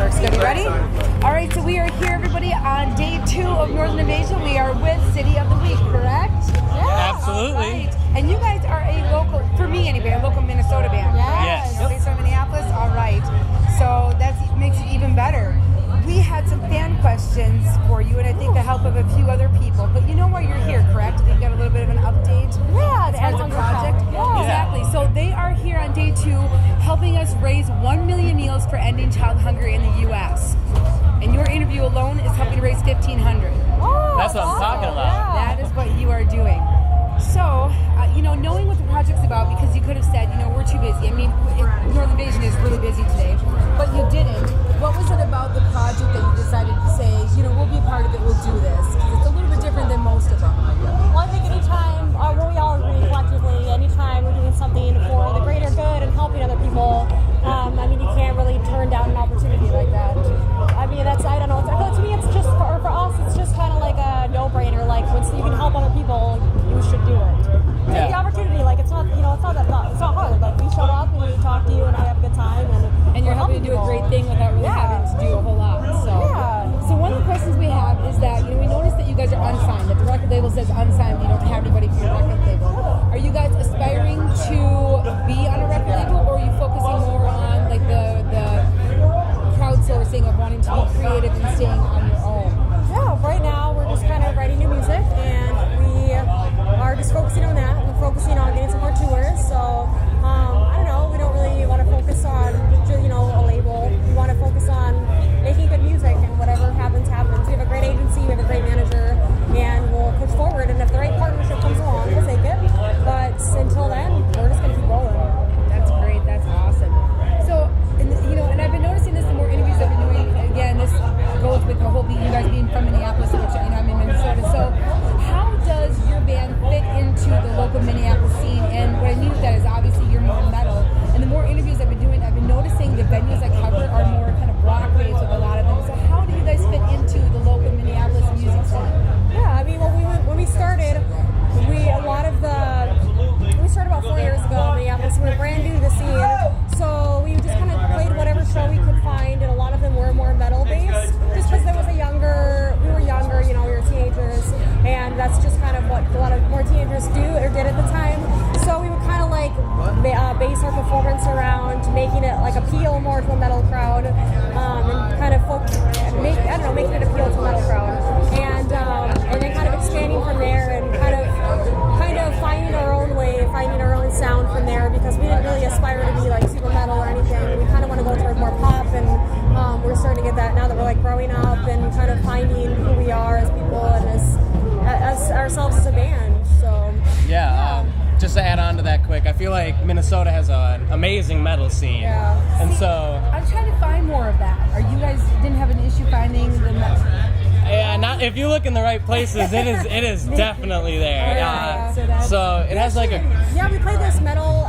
works good. You ready? All right, so we are here, everybody, on day 2 of Northern Invasion. We are with City of the Week, correct? Yeah. Absolutely. Right. And you guys are a local, for me anyway, a local Minnesota band. Yes. Based on Minneapolis? All right. So that makes it even better. We had some fan questions for you, and I think the help of a few other people. But you know why you're here, correct? You got a little bit of an update? Yeah, as far as the project. Yeah. Exactly. So they are here on day 2, helping us raise 1 million meals for ending child hunger in the U.S. And your interview alone is helping to raise 1,500. Oh, That's what I'm talking about. That is what you are doing. So, knowing what the project's about, because you could have said, we're too busy. I mean, Northern Invasion is really busy today, but you didn't. What was it about the project that you decided to say, we'll be a part of it, we'll do this? Because it's a little bit different than most of them. Well, I think anytime, we all agree collectively, anytime we're doing something for the greater good and helping other people, you can't really turn down an opportunity like that. I mean, I don't know. To me, it's just, for us, it's just kind of like a no-brainer. Like, once you can help other people, you should do it. Take the opportunity. Like, it's not hard. Like, we show up and we talk to you and I have a good time. And you're helping to do a great thing without really having to do a whole lot. So one of the questions we have is that, we noticed that you guys are unsigned. That the record label says unsigned, you don't have anybody for your record label. Are you guys aspiring to be on a record label, or are you focusing more on, like, the crowdsourcing of wanting to be creative and staying on your own? Yeah, right now we're just kind of writing new music, and we are just focusing on that. We're focusing on getting some more tours, so I don't know, we don't really want to focus on a label. We want to focus on making good music, and whatever happens. We have a great agency, we have a great manager, and we'll push forward, and if the right partnership comes along, we'll take it. But until then, we're just going to keep rolling. That's great. That's awesome. So, and I've been noticing this the more interviews I've been doing. Again, this goes with the whole being you guys being from Minneapolis, which I'm in Minnesota. So, how does your band fit into the local Minneapolis scene? And what I mean with that is obviously you're more metal. And the more interviews I've been doing, I've been noticing the venues I cover are more kind of Broadways with a lot of them. So, how do you guys fit into the local Minneapolis music scene? Yeah, I mean, when we started, we started about 4 years ago in Minneapolis. We were brand new to the scene, so we just kind of played whatever show we could find, and a lot of them were more metal based, just because we were younger, we were teenagers, and that's just kind of what a lot of more teenagers do or did at the time. So we would kind of like base our performance around making it like appeal more to a metal crowd, and kind of making it appeal to a metal crowd, and then kind of expanding from there, and kind of finding our own way, finding our own sound from there, because we didn't really aspire to be like super metal or anything. We kind of want to go towards more pop, and we're starting to get that now that we're like growing up and kind of finding who we are as people and as ourselves as a band. So just to add on to that quick, I feel like Minnesota has an amazing metal scene. Yeah. And so I'm trying to find more of that. Are you guys didn't have an issue finding the metal? yeah, not if you look in the right places, it is definitely there. So it has like a we played this metal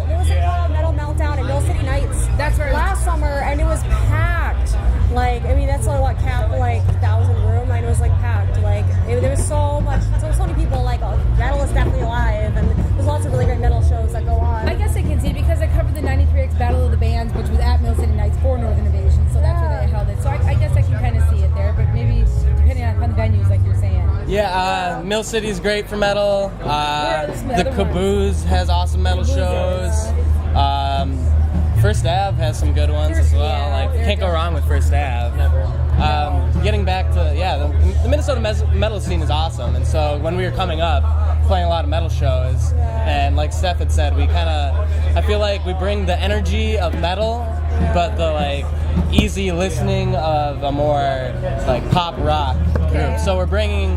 what was it called? Metal Meltdown at Mill City Nights. That's right. Last summer, and it was packed. Like, I mean, that's what capped like 1,000 room, and it was like packed. Like, there was so many people. Like, metal is definitely alive, and there's lots of really great metal shows that go on. I guess I can see because I covered the 93X Battle of the Bands, which was at Mill City Nights for Northern Invasion, so that's where they held it. So I guess I can kind of see it there, but maybe depending on the venues, like you're saying. Yeah, Mill City's great for metal. The other Caboose has awesome metal shows. First Ave has some good ones as well. Like, can't go wrong with First Ave. Getting back to the Minnesota metal scene is awesome, and so when we were coming up, playing a lot of metal shows, and like Steph had said, I feel like we bring the energy of metal, but the easy listening of a more pop rock group. So we're bringing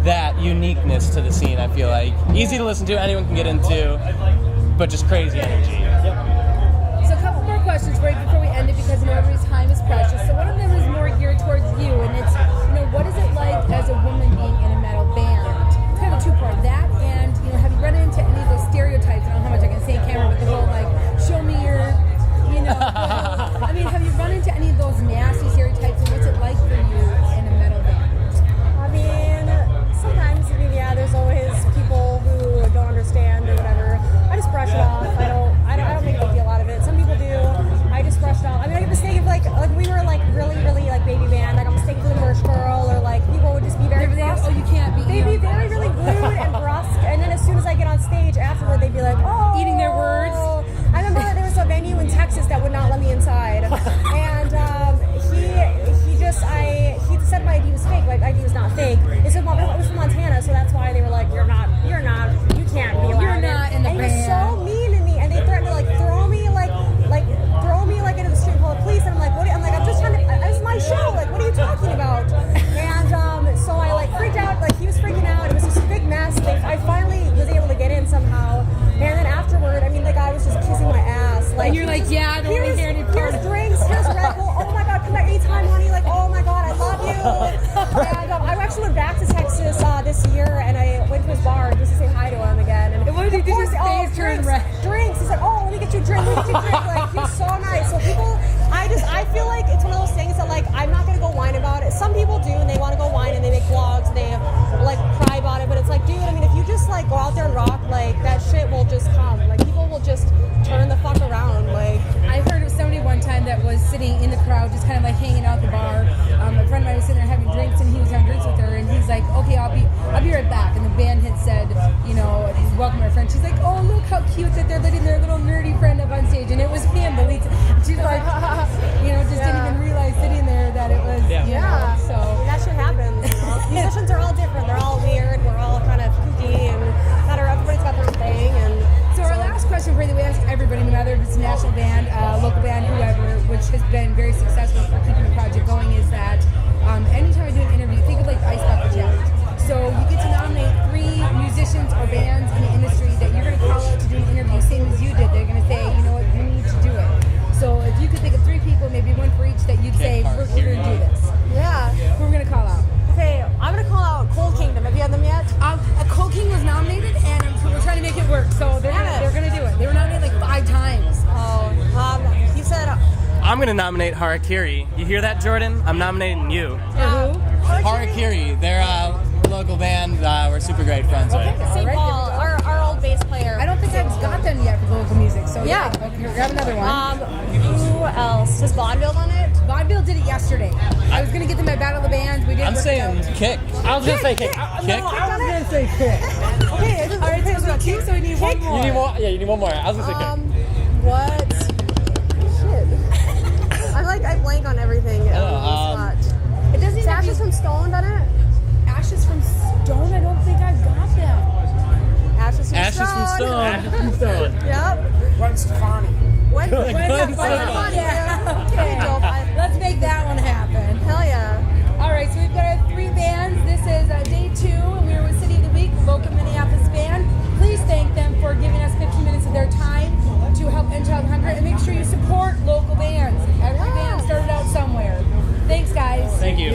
that uniqueness to the scene. I feel like easy to listen to, anyone can get into, but just crazy energy. So a couple more questions for you before we end it, because everybody's time is precious. So one of them is more geared towards you, and it's what is it like as a woman being in a metal band? It's kind of a two-part. That and have you run into any of those stereotypes? I don't know how much I can say in camera, but the whole show me your I mean, have you run into any of those nasty stereotypes, and what's it like for you in a metal band? I mean, sometimes, there's always people who don't understand or whatever. I just brush it off. I don't make a big deal out of it. Some people do. I just fake. It was from Montana, so that's why they were like, you can't be allowed. You're not in the and band. he was so mean to me, and they threatened to like throw me into the street and call the police. And I'm like, I'm just trying to. This is my show. Like, what are you talking about? And so I like freaked out. Like he was freaking out. It was just a big mess. I finally was able to get in somehow. And then afterward, I mean, the guy was just kissing my ass. Like, And you're like, yeah, I don't want to hear any part here's of it. drinks, here's Red Bull. Oh my God, come back anytime, honey. Like, oh my God, I love you. And I actually went back to Texas this year, and I went to his bar just to say hi to him again. And what did he do? His face turned red. Drinks. He's like, oh, let me get you a drink. Like, he's so nice. So people, I feel like it's one of those things that like I'm not gonna go whine about it. Some people do, and they want to go whine, and they make vlogs, and they like cry about it. But it's like, dude, I mean, if you just like go out there and rock, like that shit will just come. Like people will just turn the fuck around. Like I heard of somebody one time that was sitting in the crowd, just kind of like hanging out at the bar. A friend of mine was sitting there having drinks, and he was having drinks with her, and he's like, okay, I'll be right back. And the band had said, you know, welcome our friend. She's like, oh, look how cute that they're letting their little nerdy friend up on stage, and it was him, the lead. She's like, you know, just didn't even realize sitting there that it was, you know, so. that shit happens. You know? Musicians are all different. They're all weird. We're all kind of kooky, and everybody's got their own thing. And So our last question for you that we ask everybody, no matter if it's a national band, local band, whoever, which has been very successful for keeping the project going, is that anytime I do an interview, think of like the Ice Bucket Challenge. So you get to nominate 3 musicians or bands in the industry that you're going to call out to do an interview, same as you did. They're going to say, you know what, you need to do it. So if you could think of 3 people, maybe one for each, that you'd say, we're going to do this. yeah. Who we're going to call out? Okay, I'm gonna call out Cold Kingdom. Have you had them yet? Cold King was nominated, and we're trying to make it work. So they're gonna do it. They were nominated like 5 times. Oh, he said. I'm gonna nominate Harakiri. You hear that, Jordan? I'm nominating you. Who? Harakiri. They're a local band. We're super great friends with. St. Alright, Paul, there we go. our old bass player. I don't think I've got them yet for local music. So Yeah. okay, here, grab another one. Who else? Has Vaudeville done it? Vaudeville did it yesterday. I was gonna get them at Battle of the Bands. We didn't. I'm work it saying out. Kick. I was gonna say kick. Kick? I was gonna say Kick. Okay, All right, so we got Kick, so we need one more. You need more? Yeah, you need one more. I was gonna say kick. What? Shit. I blank on everything. It doesn't Is even Ashes from Stone done it? Ashes from Stone. I don't think I've got them. Ashes from Ashes Stone. from Stone. Ashes from Stone. Yep. Gwen Stefani. When Gwen Stefani. Stefani. Yeah. Okay. Dope. Let's make that one happen. Hell yeah. All right, so we've got our 3 bands. This is day 2, and we were with City of the Week, local Minneapolis band. Please thank them for giving us 15 minutes of their time to help end child hunger, and make sure you support local bands. Every band started out somewhere. Thanks, guys. Thank you.